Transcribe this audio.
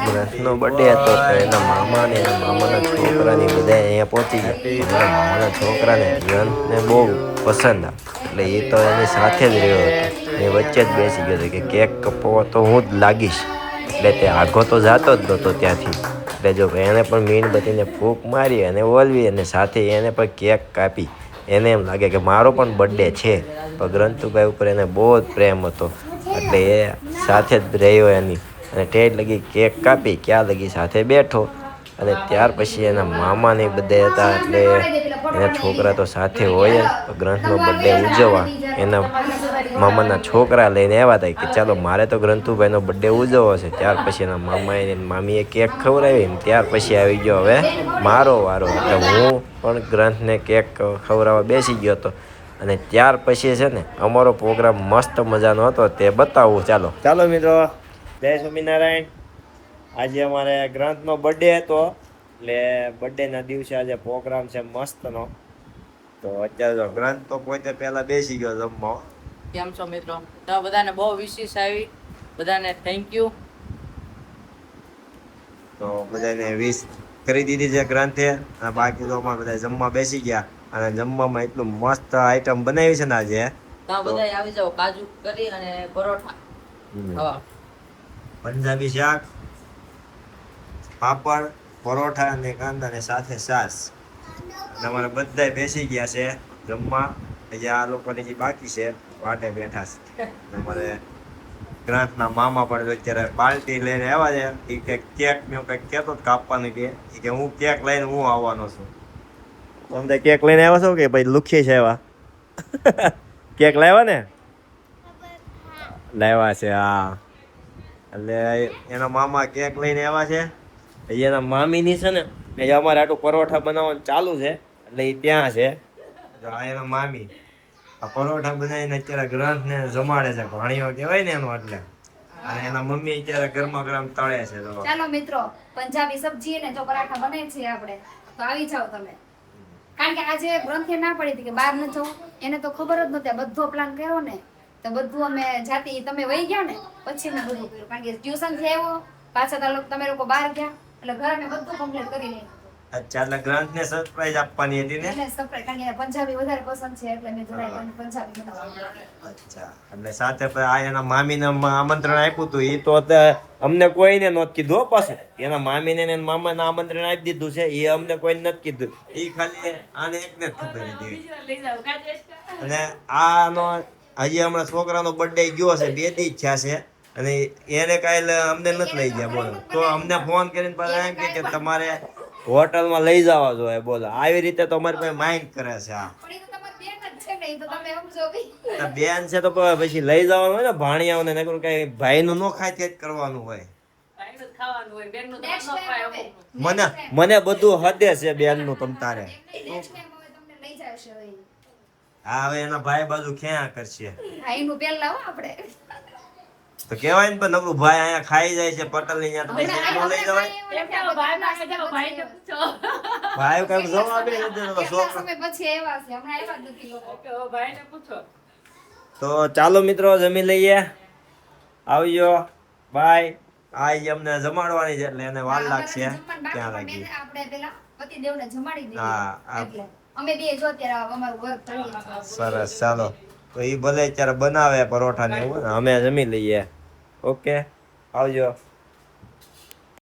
ગ્રંથનો birthday હતો તો એના મામા અને એના મામાના છોકરાની બધા અહીંયા પહોંચી ગયા. એના મામાના છોકરાને ગ્રંથને બહુ પસંદ એટલે એ તો એની સાથે જ રહ્યો હતો. એ વચ્ચે જ બેસી ગયો હતો કે કેક કપાવવા તો હું જ લાગીશ. એટલે તે આઘો તો જતો જ નહોતો ત્યાંથી. એટલે જો એણે પણ મીણબત્તીને ફૂંક મારી અને ઓલવી અને સાથે એને પણ કેક કાપી. એને એમ લાગે કે મારો પણ બર્થડે છે, પણ ગ્રંથુભાઈ ઉપર એને બહુ જ પ્રેમ હતો એટલે એ સાથે જ રહ્યો એની. અને ઠેઠ લગી કેક કાપી, ક્યાં લગી સાથે બેઠો. અને ત્યાર પછી એના મામાને બધે હતા એટલે એના છોકરા તો સાથે હોય જ. ગ્રંથનો બર્થડે ઉજવવા એના મામાના છોકરા લઈને આવ્યા હતા કે ચાલો મારે તો ગ્રંથુભાઈનો બર્થડે ઉજવવો છે. ત્યાર પછી એના મામાએ ને મામીએ કેક ખવડાવી ને ત્યાર પછી આવી ગયો હવે મારો વારો. એટલે હું પણ ગ્રંથને કેક ખવડાવવા બેસી ગયો હતો. અને ત્યાર પછી છે ને અમારો પ્રોગ્રામ મસ્ત મજાનો હતો, તે બતાવું. ચાલો મિત્રો, જય સ્વામિનારાયણ. આજે અમારે ગ્રંથનો બર્થડે હતો એટલે બર્થડેના દિવસે આજે પ્રોગ્રામ છે મસ્તનો. તો અત્યારે તો ગ્રંથ તો પોતે પહેલા બેસી ગયો જમવા. કેમ છો મિત્રો? તો બધાને બહુ વિશેષ આવી, બધાને થેન્ક યુ. તો બધાને વિશ કરી દીધી છે ગ્રંથે. અને બાકી તો અમારે બધા જમવા બેસી ગયા. અને જમવામાં એટલું મસ્ત આઈટમ બનાવી છે ને આજે. તો બધા આવી જાવ, કાજુ કરી અને પરોઠા ખાવા. પંજાબી શાક, પાપડ, પરોઠા અને કાંદા ને સાથે છાશ. અમારે બધા બેસી ગયા છે જમવા. હજી આ લોકોની જે બાકી છે વાટે બેઠા છે. અમારે ગ્રંથના મામા પણ અત્યારે બાલ્ટી લઈને આવ્યા છે. એ કંઈક કેક મેં કંઈક કહેતો કાપવાની કે હું કેક લઈને હું આવવાનો છું. તમે કેક લઈને આવ્યા છો કે ભાઈ લુખી છે એવા? કેક લાવ્યા ને? લાવ્યા છે હા. એટલે એના મામા કેક લઈને આવ્યા છે. એના મામીની છે ને એ અમારે આટલું પરોઠા બનાવવાનું ચાલુ છે એટલે એ ત્યાં છે. આ એના મામી આ પરોઠા બનાવીને અત્યારે ગ્રંથને જમાડે છે. ભાણીઓ કહેવાય ને એનો એટલે. અને એના મમ્મી અત્યારે ગરમા ગરમ તળે છે. ચાલો મિત્રો, પંજાબી સબ્જી ને જો પરાઠા બને છે આપણે, તો આવી જાઓ તમે. કારણ કે આજે ગ્રંથે ના પડી હતી કે બહાર ન જવું, એને તો ખબર જ નહોતી. બધો પ્લાન કર્યો ને તો બધું અમે જાતી, તમે વહી ગયા ને પછી મેં બધું કર્યું. કારણ કે ટ્યુશન થી આવ્યો પાછા તમે લોકો બહાર ગયા એટલે ઘરે મેં બધું કમ્પ્લીટ કરી લીધું. અચ્છા, એટલે ગ્રંથને સરપ્રાઈઝ આપવાની હતી ને? એને સરપ્રાઈઝ, કારણ કે પંજાબી વધારે પસંદ છે એટલે મેં જોડાય પંજાબી બનાવવાનું. અચ્છા, એટલે સાથે આ એના મામીને આમંત્રણ આપ્યું હતું. એ તો અમને કોઈને નહોતું કીધું પાછું. એના મામીને ને મામાને આમંત્રણ આપી દીધું છે. એ અમને કોઈને નથી કીધું. એ ખાલી આને એકને જ ખબર હતી. અને આનો હજી હમણાં છોકરાનો બર્થડે ગયો છે, 2 દી થયા છે. અને એને કાલે અમને નથી લઈ ગયા. બોલો, તો અમને ફોન કરીને પાછા એમ કે તમારે હોટલમાં લઈ જવા જોઈએ. બોલો, આવી રીતે તો અમારી પાસે માઇન્ડ કરે છે. આ બેન છે તો પછી લઈ જવાનું હોય ને ભાણિયાઓને. નકરું કઈ ભાઈનું નો ખાય તે જ કરવાનું હોય. મને બધું હદે છે બેનનું તમ તારે. હા, હવે એના ભાઈ બાજુ ક્યાં કરશે? ભાઈનું પેલા હો આપણે તો કેવાય ને, પણ નકરું ભાઈ અહીંયા ખાઈ જાય છે પટલ ની. ત્યાં તો લઈ જવાય. ભાઈ કઈ જવાબ નથી દેતો. તો ચાલો મિત્રો, જમી લઈએ. આવજો, બાય. આ અમને જમાડવાની છે એટલે એને વાર લાગશે. ક્યાં લાગી? આપણે પેલા પતિદેવને જમાડી દઈએ. હા, એટલે અમે બે જો અત્યારે અમારું વર્ક કરીએ છીએ. સરસ, ચાલો. તો એ ભલે અત્યારે બનાવે પરોઠા ને એવું, અમે જમી લઈએ. ઓકે, આવજો.